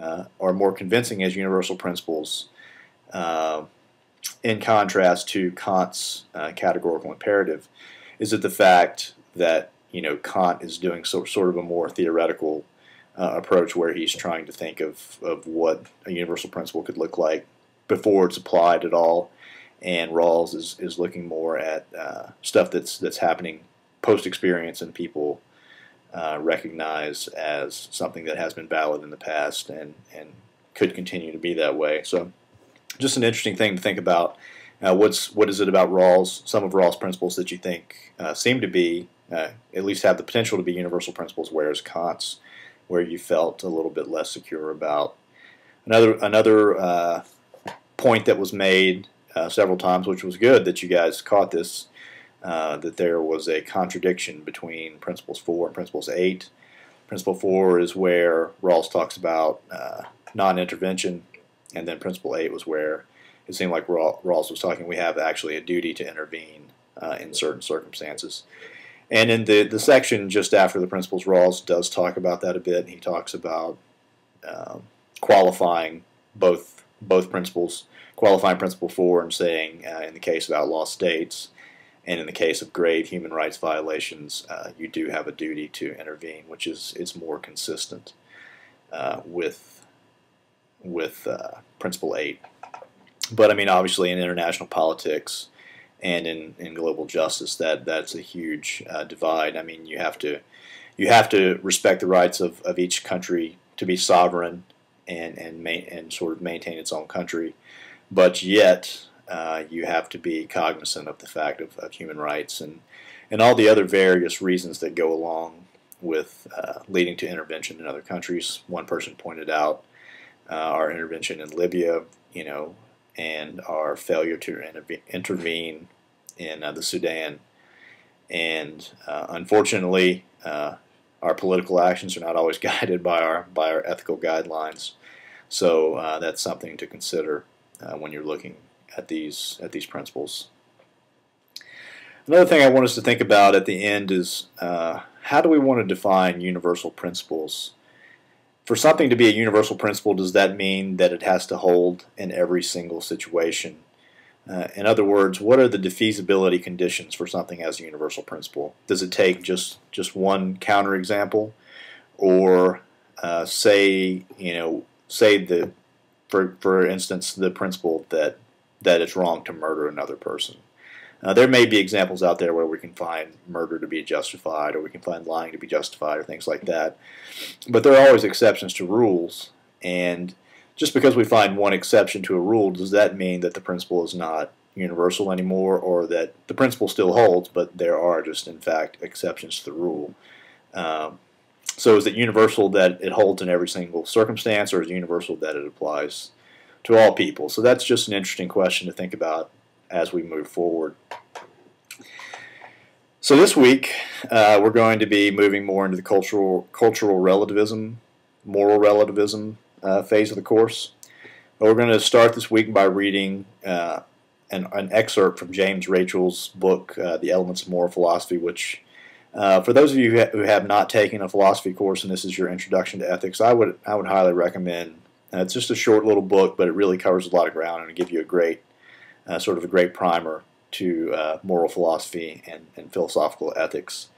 are more convincing as universal principles, uh, in contrast to Kant's categorical imperative, is it the fact that Kant is doing sort of a more theoretical approach where he's trying to think of what a universal principle could look like before it's applied at all, and Rawls is looking more at stuff that's happening post-experience and people recognize as something that has been valid in the past and could continue to be that way. So just an interesting thing to think about. What is it about Rawls, some of Rawls' principles that you think seem to be, at least have the potential to be universal principles, whereas Kant's, where you felt a little bit less secure about. Another point that was made several times, which was good that you guys caught this, that there was a contradiction between Principles 4 and Principles 8. Principle 4 is where Rawls talks about non-intervention, and then Principle 8 was where it seemed like Rawls was talking we have actually a duty to intervene in certain circumstances. And in the section just after the principles, Rawls does talk about that a bit. He talks about qualifying both principles, qualifying Principle 4 and saying in the case of outlaw states and in the case of grave human rights violations, you do have a duty to intervene, which is more consistent with Principle 8. But I mean, obviously, in international politics and in global justice, that's a huge divide. I mean, you have to respect the rights of each country to be sovereign and sort of maintain its own country, but yet you have to be cognizant of the fact of human rights and all the other various reasons that go along with leading to intervention in other countries. One person pointed out our intervention in Libya, and our failure to intervene in the Sudan. And unfortunately, our political actions are not always guided by our ethical guidelines. So that's something to consider when you're looking at these principles. Another thing I want us to think about at the end is how do we want to define universal principles? For something to be a universal principle, does that mean that it has to hold in every single situation? In other words, what are the defeasibility conditions for something as a universal principle? Does it take just one counterexample, or say for instance the principle that it's wrong to murder another person? There may be examples out there where we can find murder to be justified, or we can find lying to be justified, or things like that. But there are always exceptions to rules, and just because we find one exception to a rule, does that mean that the principle is not universal anymore, or that the principle still holds, but there are just, in fact, exceptions to the rule? So is it universal that it holds in every single circumstance, or is it universal that it applies to all people? So that's just an interesting question to think about as we move forward. So this week we're going to be moving more into the cultural relativism, moral relativism phase of the course. But we're going to start this week by reading an excerpt from James Rachel's book, The Elements of Moral Philosophy, which for those of you who have not taken a philosophy course and this is your introduction to ethics, I would highly recommend. It's just a short little book, but it really covers a lot of ground and it'll give you a great sort of a great primer to moral philosophy and philosophical ethics.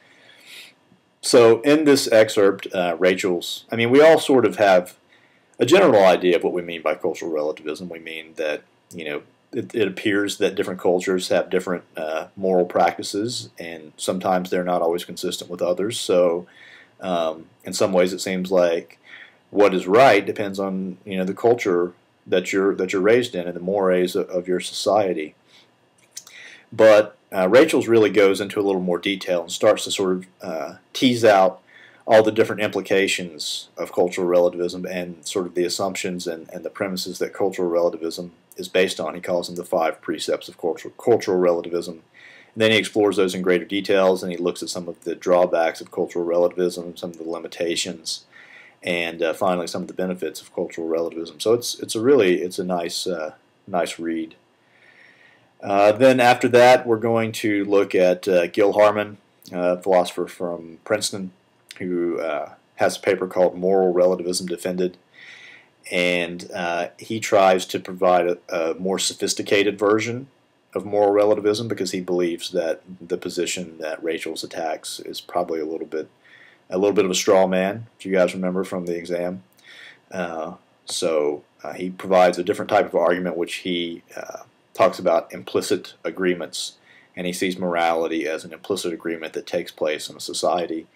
So in this excerpt, we all sort of have a general idea of what we mean by cultural relativism. We mean that, it appears that different cultures have different moral practices, and sometimes they're not always consistent with others. So in some ways it seems like what is right depends on, the culture that you're raised in and the mores of your society. But Rachel's really goes into a little more detail and starts to sort of tease out all the different implications of cultural relativism and sort of the assumptions and the premises that cultural relativism is based on. He calls them the 5 precepts of cultural relativism. And then he explores those in greater details, and he looks at some of the drawbacks of cultural relativism, some of the limitations, and finally some of the benefits of cultural relativism. So it's a nice read. Then after that, we're going to look at Gil Harman, a philosopher from Princeton, who has a paper called Moral Relativism Defended. and he tries to provide a more sophisticated version of moral relativism because he believes that the position that Rachel's attacks is probably a little bit of a straw man, if you guys remember from the exam. So he provides a different type of argument, which he talks about implicit agreements, and he sees morality as an implicit agreement that takes place in a society.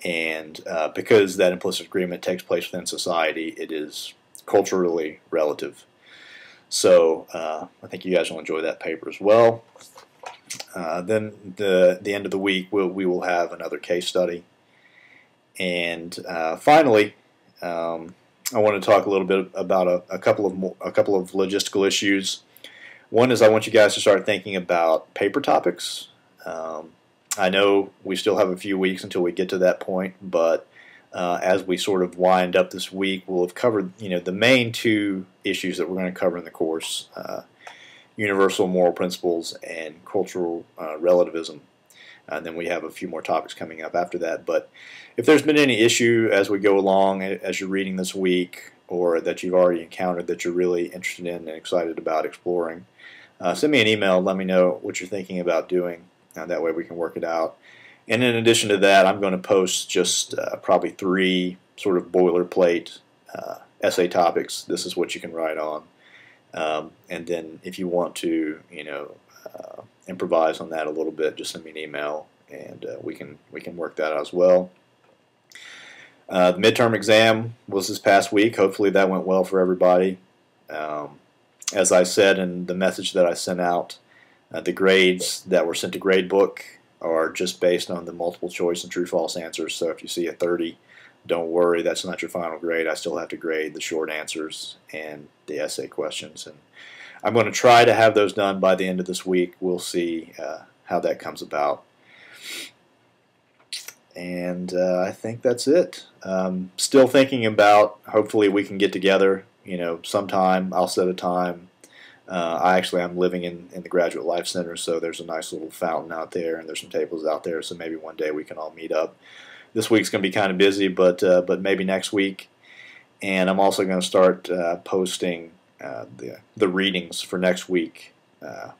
And because that implicit agreement takes place within society, it is culturally relative. So I think you guys will enjoy that paper as well. Then the end of the week, we will have another case study. And finally, I want to talk a little bit about a couple of logistical issues. One is I want you guys to start thinking about paper topics. I know we still have a few weeks until we get to that point, but as we sort of wind up this week, we'll have covered the main two issues that we're going to cover in the course: universal moral principles and cultural relativism. And then we have a few more topics coming up after that. But if there's been any issue as we go along, as you're reading this week, or that you've already encountered that you're really interested in and excited about exploring, send me an email. Let me know what you're thinking about doing. That way we can work it out. And in addition to that, I'm going to post just probably 3 sort of boilerplate essay topics. This is what you can write on. And then if you want to, improvise on that a little bit, just send me an email, and we can work that out as well. The midterm exam was this past week. Hopefully that went well for everybody. As I said in the message that I sent out, the grades that were sent to Gradebook are just based on the multiple choice and true-false answers. So if you see a 30, don't worry, that's not your final grade. I still have to grade the short answers and the essay questions. And I'm going to try to have those done by the end of this week. We'll see how that comes about. And I think that's it. Still thinking about, hopefully we can get together, sometime. I'll set a time. I'm living in the Graduate Life Center, so there's a nice little fountain out there, and there's some tables out there, so maybe one day we can all meet up. This week's going to be kind of busy, but maybe next week. And I'm also going to start posting the readings for next week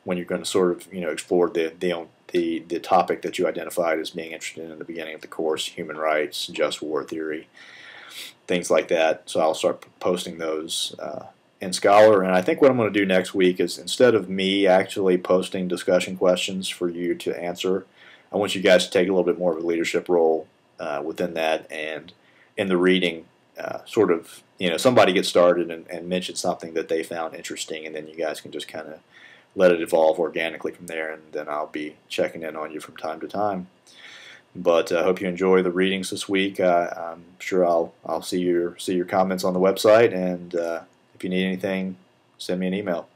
when you're going to sort of explore the topic that you identified as being interested in the beginning of the course: human rights, just war theory, things like that. So I'll start posting those in Scholar. And I think what I'm going to do next week is, instead of me actually posting discussion questions for you to answer, I want you guys to take a little bit more of a leadership role within that, and in the reading, sort of, somebody gets started and mention something that they found interesting, and then you guys can just kind of let it evolve organically from there, and then I'll be checking in on you from time to time. But I hope you enjoy the readings this week. I'm sure I'll see your comments on the website, and if you need anything, send me an email.